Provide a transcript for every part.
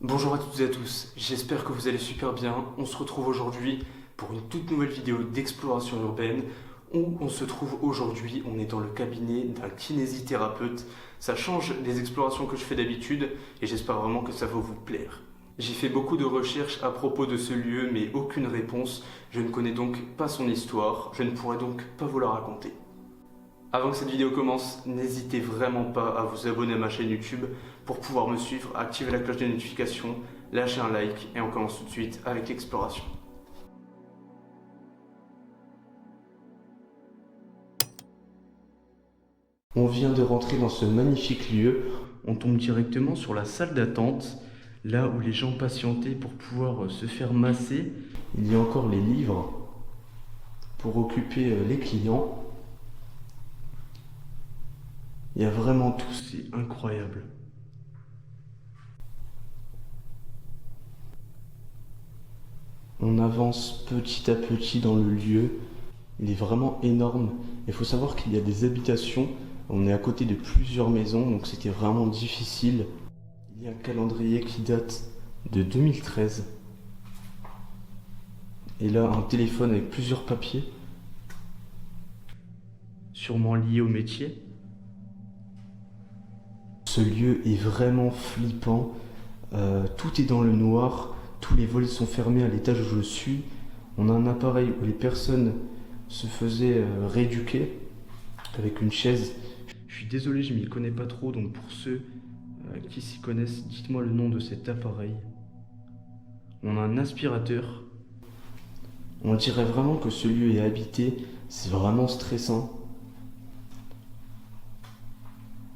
Bonjour à toutes et à tous, j'espère que vous allez super bien. On se retrouve aujourd'hui pour une toute nouvelle vidéo d'exploration urbaine où on se trouve aujourd'hui, on est dans le cabinet d'un kinésithérapeute. Ça change des explorations que je fais d'habitude et j'espère vraiment que ça va vous plaire. J'ai fait beaucoup de recherches à propos de ce lieu mais aucune réponse. Je ne connais donc pas son histoire, je ne pourrais donc pas vous la raconter. Avant que cette vidéo commence, n'hésitez vraiment pas à vous abonner à ma chaîne YouTube pour pouvoir me suivre, activer la cloche de notification, lâcher un like et on commence tout de suite avec l'exploration. On vient de rentrer dans ce magnifique lieu, on tombe directement sur la salle d'attente, là où les gens patientaient pour pouvoir se faire masser. Il y a encore les livres pour occuper les clients. Il y a vraiment tout, c'est incroyable. On avance petit à petit dans le lieu. Il est vraiment énorme. Il faut savoir qu'il y a des habitations. On est à côté de plusieurs maisons, donc c'était vraiment difficile. Il y a un calendrier qui date de 2013. Et là, un téléphone avec plusieurs papiers. Sûrement liés au métier. Ce lieu est vraiment flippant. Tout est dans le noir. Tous les volets sont fermés à l'étage où je suis. On a un appareil où les personnes se faisaient rééduquer avec une chaise. Je suis désolé, je m'y connais pas trop, donc pour ceux qui s'y connaissent, dites-moi le nom de cet appareil. On a un aspirateur. On dirait vraiment que ce lieu est habité. C'est vraiment stressant.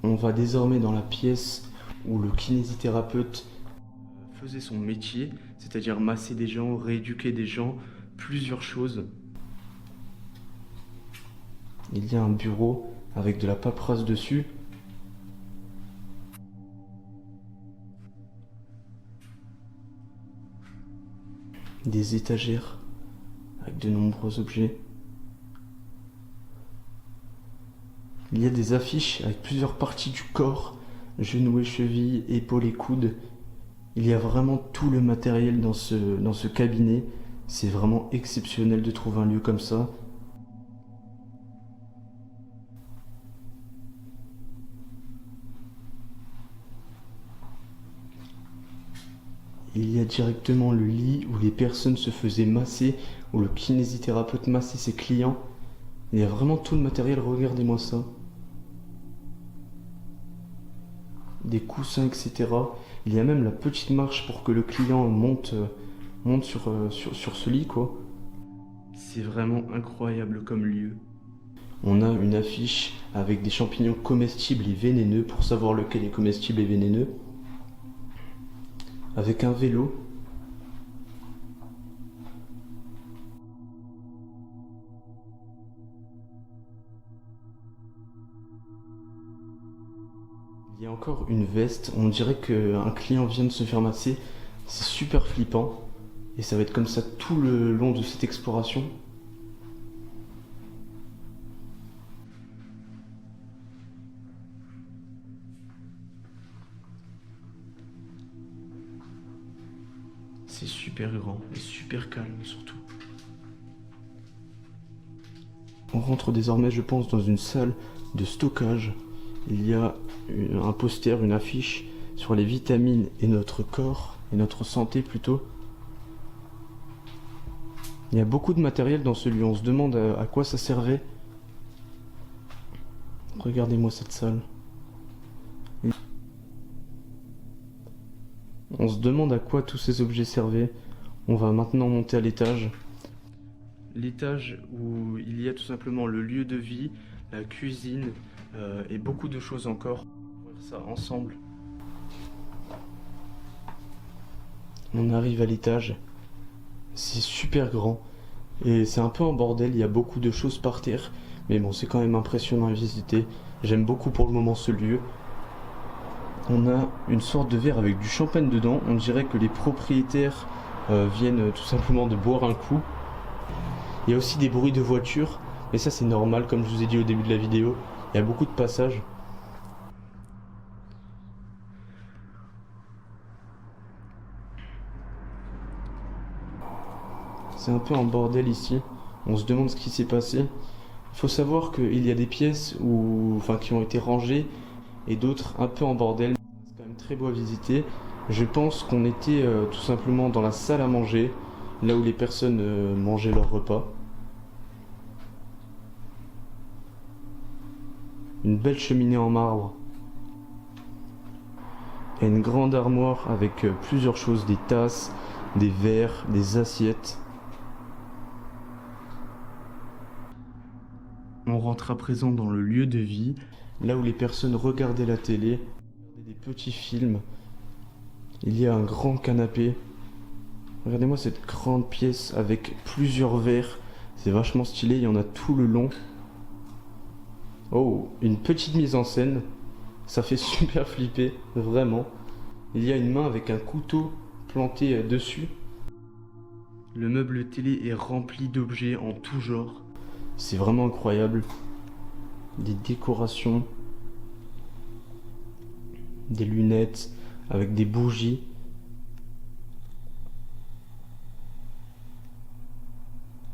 On va désormais dans la pièce où le kinésithérapeute faisait son métier, c'est-à-dire masser des gens, rééduquer des gens, plusieurs choses. Il y a un bureau avec de la paperasse dessus. Des étagères avec de nombreux objets. Il y a des affiches avec plusieurs parties du corps, genoux et chevilles, épaules et coudes. Il y a vraiment tout le matériel dans ce cabinet. C'est vraiment exceptionnel de trouver un lieu comme ça. Il y a directement le lit où les personnes se faisaient masser, où le kinésithérapeute massait ses clients. Il y a vraiment tout le matériel, regardez-moi ça. Des coussins, etc. Il y a même la petite marche pour que le client monte sur ce lit, quoi. C'est vraiment incroyable comme lieu. On a une affiche avec des champignons comestibles et vénéneux pour savoir lequel est comestible et vénéneux. Avec un vélo. Il y a encore une veste, on dirait qu'un client vient de se faire masser. C'est super flippant. Et ça va être comme ça tout le long de cette exploration. C'est super grand et super calme surtout. On rentre désormais, je pense, dans une salle de stockage. Il y a un poster, une affiche sur les vitamines et notre corps, et notre santé plutôt. Il y a beaucoup de matériel dans ce lieu, on se demande à quoi ça servait. Regardez-moi cette salle. On se demande à quoi tous ces objets servaient. On va maintenant monter à l'étage. L'étage où il y a tout simplement le lieu de vie, la cuisine et beaucoup de choses encore. On va voir ça ensemble. On arrive à l'étage. C'est super grand. Et c'est un peu un bordel, il y a beaucoup de choses par terre. Mais bon, c'est quand même impressionnant à visiter. J'aime beaucoup pour le moment ce lieu. On a une sorte de verre avec du champagne dedans. On dirait que les propriétaires viennent tout simplement de boire un coup. Il y a aussi des bruits de voitures. Mais ça c'est normal, comme je vous ai dit au début de la vidéo. Il y a beaucoup de passages. C'est un peu en bordel ici. On se demande ce qui s'est passé. Il faut savoir qu'il y a des pièces qui ont été rangées et d'autres un peu en bordel. C'est quand même très beau à visiter. Je pense qu'on était tout simplement dans la salle à manger, là où les personnes mangeaient leur repas. Une belle cheminée en marbre. Et une grande armoire avec plusieurs choses, des tasses, des verres, des assiettes. On rentre à présent dans le lieu de vie, là où les personnes regardaient la télé, regardaient des petits films. Il y a un grand canapé. Regardez-moi cette grande pièce avec plusieurs verres. C'est vachement stylé, il y en a tout le long. Oh, une petite mise en scène. Ça fait super flipper, vraiment. Il y a une main avec un couteau planté dessus. Le meuble télé est rempli d'objets en tout genre. C'est vraiment incroyable. Des décorations. Des lunettes avec des bougies.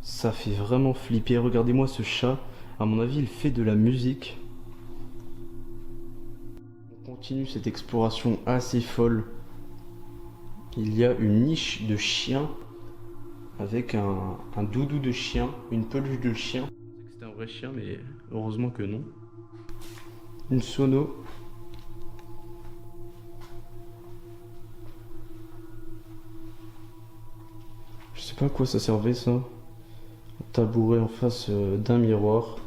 Ça fait vraiment flipper. Regardez-moi ce chat. À mon avis, il fait de la musique. On continue cette exploration assez folle. Il y a une niche de chien avec un doudou de chien, une peluche de chien. Je pensais que c'était un vrai chien, mais heureusement que non. Une sono. Je sais pas à quoi ça servait ça. Un tabouret en face d'un miroir.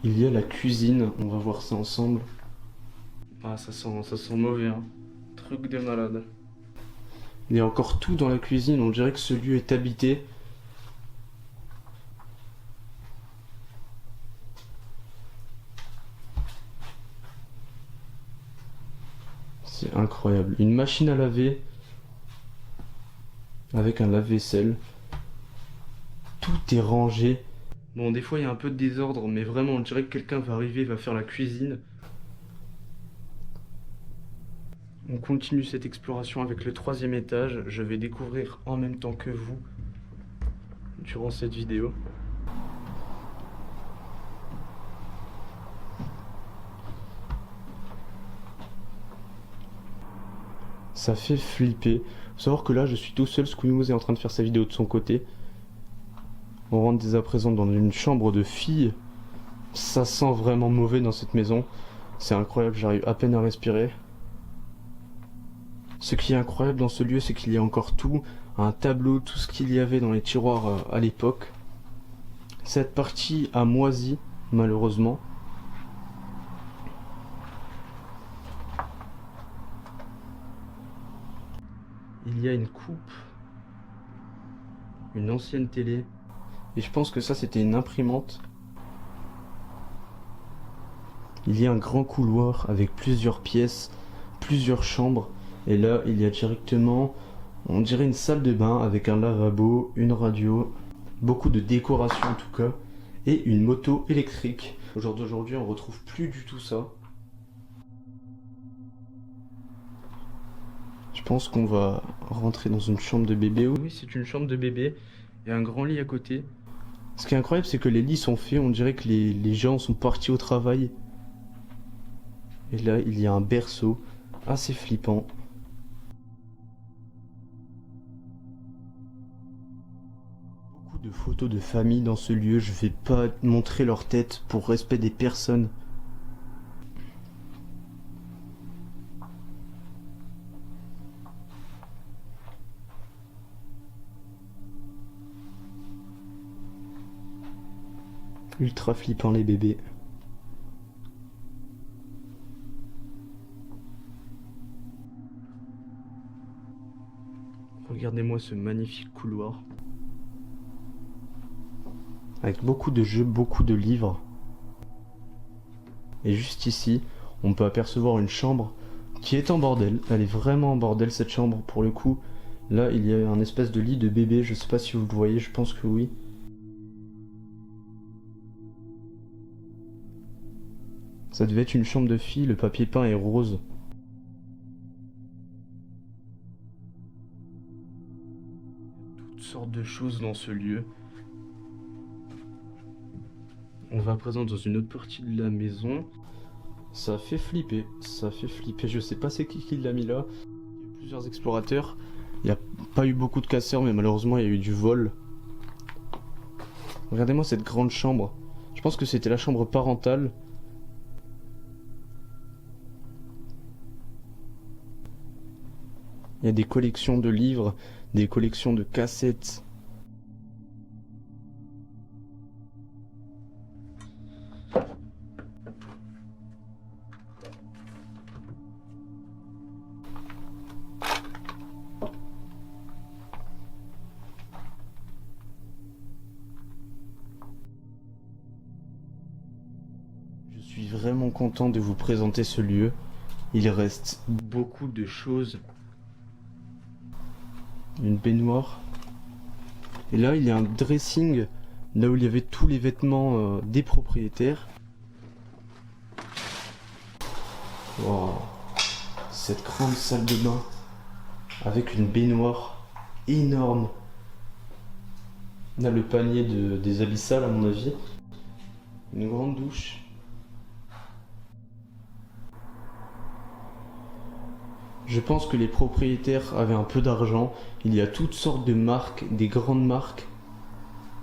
Il y a la cuisine, on va voir ça ensemble. Ah, ça sent mauvais, hein. Truc de malade. Il y a encore tout dans la cuisine, on dirait que ce lieu est habité. C'est incroyable. Une machine à laver avec un lave-vaisselle. Tout est rangé. Bon, des fois il y a un peu de désordre, mais vraiment on dirait que quelqu'un va arriver, va faire la cuisine. On continue cette exploration avec le 3e étage. Je vais découvrir en même temps que vous durant cette vidéo. Ça fait flipper. Faut savoir que là je suis tout seul, Squeemouse est en train de faire sa vidéo de son côté. On rentre dès à présent dans une chambre de fille. Ça sent vraiment mauvais dans cette maison. C'est incroyable, j'arrive à peine à respirer. Ce qui est incroyable dans ce lieu, c'est qu'il y a encore tout, un tableau, tout ce qu'il y avait dans les tiroirs à l'époque. Cette partie a moisi, malheureusement. Il y a une coupe, une ancienne télé. Et je pense que ça c'était une imprimante. Il y a un grand couloir avec plusieurs pièces, plusieurs chambres. Et là il y a directement, on dirait une salle de bain avec un lavabo, une radio, beaucoup de décoration en tout cas. Et une moto électrique. Au jour d'aujourd'hui on retrouve plus du tout ça. Je pense qu'on va rentrer dans une chambre de bébé. Oui, c'est une chambre de bébé. Il y a un grand lit à côté. Ce qui est incroyable, c'est que les lits sont faits, on dirait que les gens sont partis au travail. Et là, il y a un berceau assez flippant. Beaucoup de photos de famille dans ce lieu. Je vais pas montrer leur tête pour respect des personnes. Ultra flippant les bébés. Regardez-moi ce magnifique couloir. Avec beaucoup de jeux, beaucoup de livres. Et juste ici, on peut apercevoir une chambre qui est en bordel. Elle est vraiment en bordel cette chambre pour le coup. Là, il y a un espèce de lit de bébé. Je sais pas si vous le voyez, je pense que oui. Ça devait être une chambre de fille, le papier peint est rose. Toutes sortes de choses dans ce lieu. On va à présent dans une autre partie de la maison. Ça fait flipper, je sais pas c'est qui l'a mis là. Il y a eu plusieurs explorateurs. Il n'y a pas eu beaucoup de casseurs, mais malheureusement il y a eu du vol. Regardez-moi cette grande chambre. Je pense que c'était la chambre parentale. Il y a des collections de livres, des collections de cassettes. Je suis vraiment content de vous présenter ce lieu. Il reste beaucoup de choses. Une baignoire. Et là, il y a un dressing, là où il y avait tous les vêtements des propriétaires. Wow. Cette grande salle de bain avec une baignoire énorme. On a le panier des habits sales à mon avis. Une grande douche. Je pense que les propriétaires avaient un peu d'argent. Il y a toutes sortes de marques, des grandes marques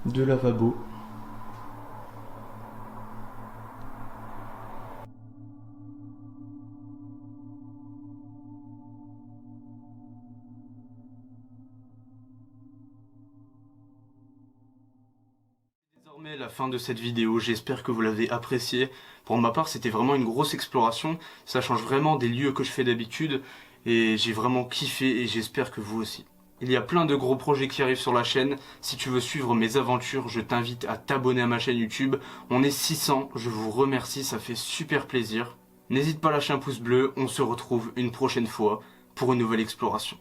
de lavabo. Désormais la fin de cette vidéo, j'espère que vous l'avez appréciée. Pour ma part, c'était vraiment une grosse exploration. Ça change vraiment des lieux que je fais d'habitude. Et j'ai vraiment kiffé et j'espère que vous aussi. Il y a plein de gros projets qui arrivent sur la chaîne. Si tu veux suivre mes aventures, je t'invite à t'abonner à ma chaîne YouTube. On est 600, je vous remercie, ça fait super plaisir. N'hésite pas à lâcher un pouce bleu, on se retrouve une prochaine fois pour une nouvelle exploration.